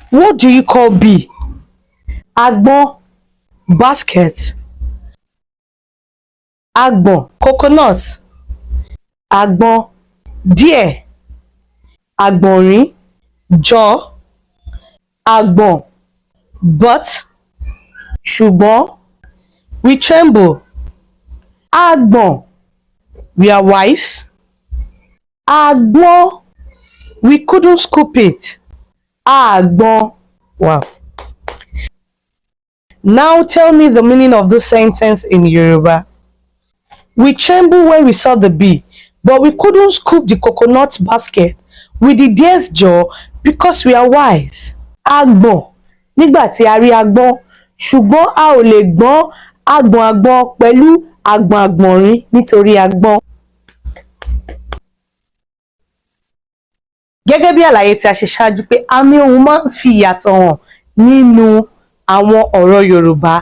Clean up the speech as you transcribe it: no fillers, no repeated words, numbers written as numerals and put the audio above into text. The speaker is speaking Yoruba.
What do you call bee? Agbon, basket. Agbon, coconut. Agbon, deer. Agbonrin, jaw. Agbon, but. Ṣùgbọ́n, we tremble. Agbon, we are wise. Agbon, we couldn't scoop it. Agbon. Wow. Now tell me the meaning of this sentence in Yorùbá. We trembled when we saw the bee, but we couldn't scoop the coconut basket with the deer's jaw because we are wise. Agbọ̀n, nígbà tí a rí agbọ́n, ṣùgbọ́n a ò lè gbọ́n agbọ̀n pẹ̀lú agbọ̀n àgbọ̀nrín nítorí agbọ́n. Gẹ́gẹ́ bí àlàyé tí a ṣe ṣáájú pé àmì ohùn máa ń fi ìyàtọ̀ hàn nínú àwọn ọ̀rọ̀ Yorùbá.